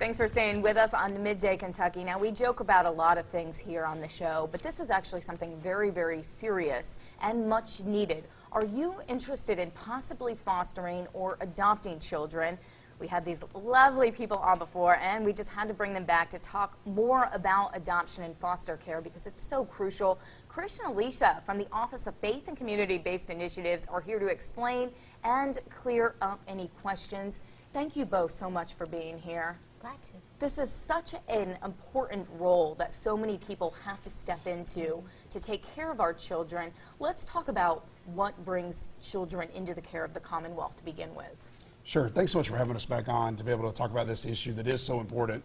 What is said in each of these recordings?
Thanks for staying with us on Midday Kentucky. Now, we joke about a lot of things here on the show, but this is actually something very, very serious and much needed. Are you interested in possibly fostering or adopting children? We had these lovely people on before, and we just had to bring them back to talk more about adoption and foster care because it's so crucial. Chris and Alicia from the Office of Faith and Community-Based Initiatives are here to explain and clear up any questions. Thank you both so much for being here. Glad to. This is such an important role that so many people have to step into to take care of our children. Let's talk about what brings children into the care of the Commonwealth to begin with. Sure. Thanks so much for having us back on to be able to talk about this issue that is so important.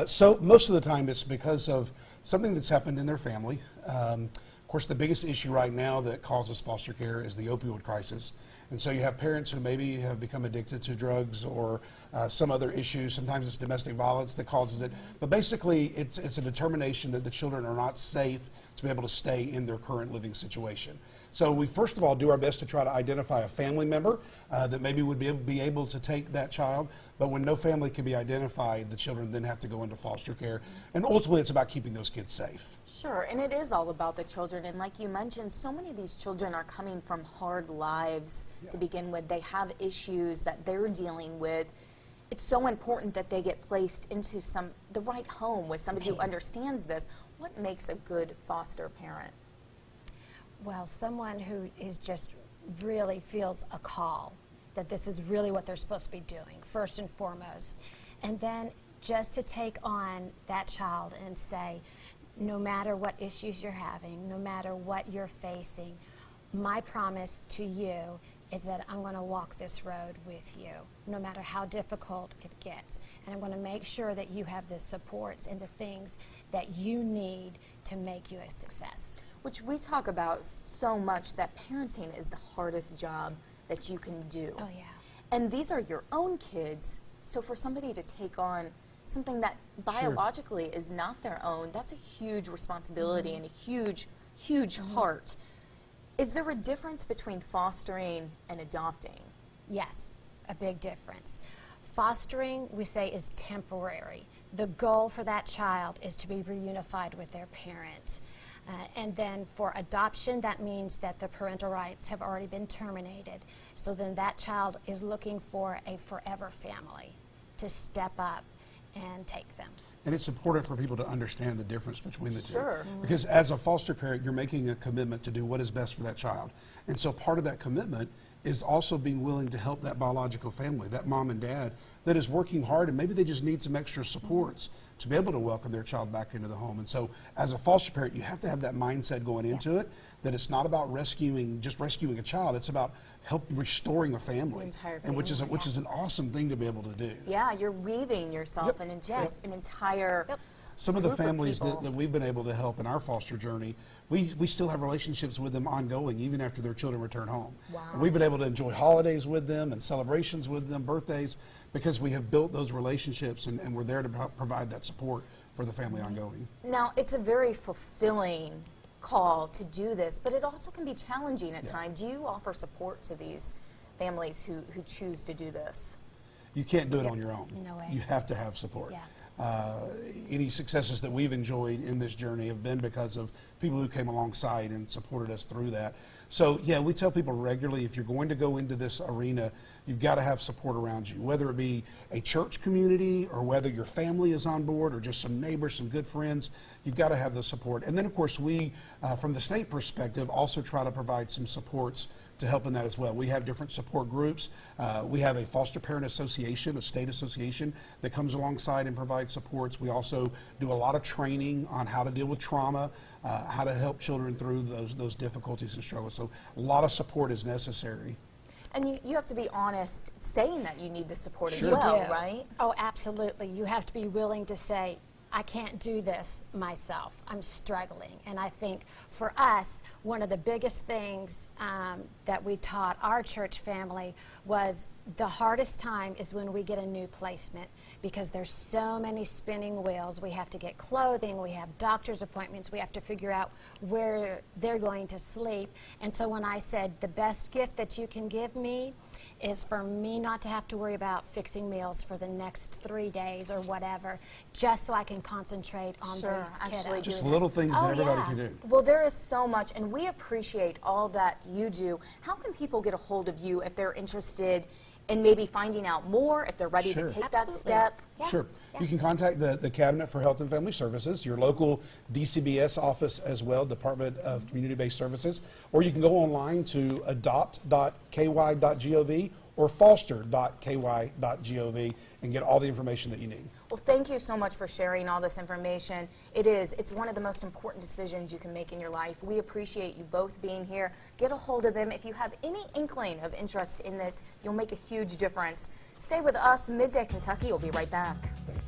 So most of the time it's because of something that's happened in their family. Of course, the biggest issue right now that causes foster care is the opioid crisis. And so you have parents who maybe have become addicted to drugs or some other issue. Sometimes it's domestic violence that causes it. But basically, it's a determination that the children are not safe to be able to stay in their current living situation. So we first of all do our best to try to identify a family member that maybe would be able to take that child. But when no family can be identified, the children then have to go into foster care. And ultimately, it's about keeping those kids safe. Sure, and it is all about the children. And like you mentioned, so many of these children are coming from hard lives to begin with. They have issues that they're dealing with. It's so important that they get placed into the right home with somebody who understands this. What makes a good foster parent? Well, someone who is just really feels a call that this is really what they're supposed to be doing, first and foremost. And then just to take on that child and say, no matter what issues you're having, no matter what you're facing, my promise to you is that I'm going to walk this road with you, no matter how difficult it gets. And I'm going to make sure that you have the supports and the things that you need to make you a success. Which we talk about so much, that parenting is the hardest job that you can do. Oh, yeah. And these are your own kids, so for somebody to take on something that biologically is not their own, that's a huge responsibility and a huge, huge heart. Is there a difference between fostering and adopting? Yes, a big difference. Fostering, we say, is temporary. The goal for that child is to be reunified with their parent. And then for adoption, that means that the parental rights have already been terminated. So then that child is looking for a forever family to step up and take them. And it's important for people to understand the difference between the two. Sure. Because as a foster parent, you're making a commitment to do what is best for that child. And so part of that commitment is also being willing to help that biological family, that mom and dad that is working hard, and maybe they just need some extra supports to be able to welcome their child back into the home. And so as a foster parent, you have to have that mindset going into it, that it's not about just rescuing a child, it's about restoring a family. Entire and which family, is an awesome thing to be able to do. Yeah, you're weaving yourself into an entire Some of the group of families people. that we've been able to help in our foster journey, we still have relationships with them ongoing, even after their children return home. Wow. And we've been able to enjoy holidays with them and celebrations with them, birthdays, because we have built those relationships and we're there to provide that support for the family ongoing. Now, it's a very fulfilling call to do this, but it also can be challenging at times. Do you offer support to these families who choose to do this? You can't do it on your own. No way. You have to have support. Yeah. Any successes that we've enjoyed in this journey have been because of people who came alongside and supported us through that. So yeah, we tell people regularly, if you're going to go into this arena, you've got to have support around you, whether it be a church community or whether your family is on board or just some neighbors, some good friends, you've got to have the support. And then of course we, from the state perspective, also try to provide some supports to help in that as well. We have different support groups. We have a foster parent association, a state association that comes alongside and provides supports. We also do a lot of training on how to deal with trauma, how to help children through those difficulties and struggles. So a lot of support is necessary. And you have to be honest saying that you need the support Sure. as well, You do. right? Oh, absolutely. You have to be willing to say, I can't do this myself. I'm struggling. And I think for us, one of the biggest things that we taught our church family was the hardest time is when we get a new placement, because there's so many spinning wheels. We have to get clothing, we have doctor's appointments, we have to figure out where they're going to sleep. And so when I said the best gift that you can give me is for me not to have to worry about fixing meals for the next 3 days or whatever, just so I can concentrate on Sure, those actually kiddos. Just doing little things that Oh, everybody yeah. can do. Well, there is so much, and we appreciate all that you do. How can people get a hold of you if they're interested in maybe finding out more, if they're ready Sure. to take that Absolutely. step? Yeah. Sure. Yeah. You can contact the Cabinet for Health and Family Services, your local DCBS office as well, Department of Community-Based Services, or you can go online to adopt.ky.gov or foster.ky.gov and get all the information that you need. Well, thank you so much for sharing all this information. It's one of the most important decisions you can make in your life. We appreciate you both being here. Get a hold of them. If you have any inkling of interest in this, you'll make a huge difference. Stay with us. Midday Kentucky will be right back. Thank you.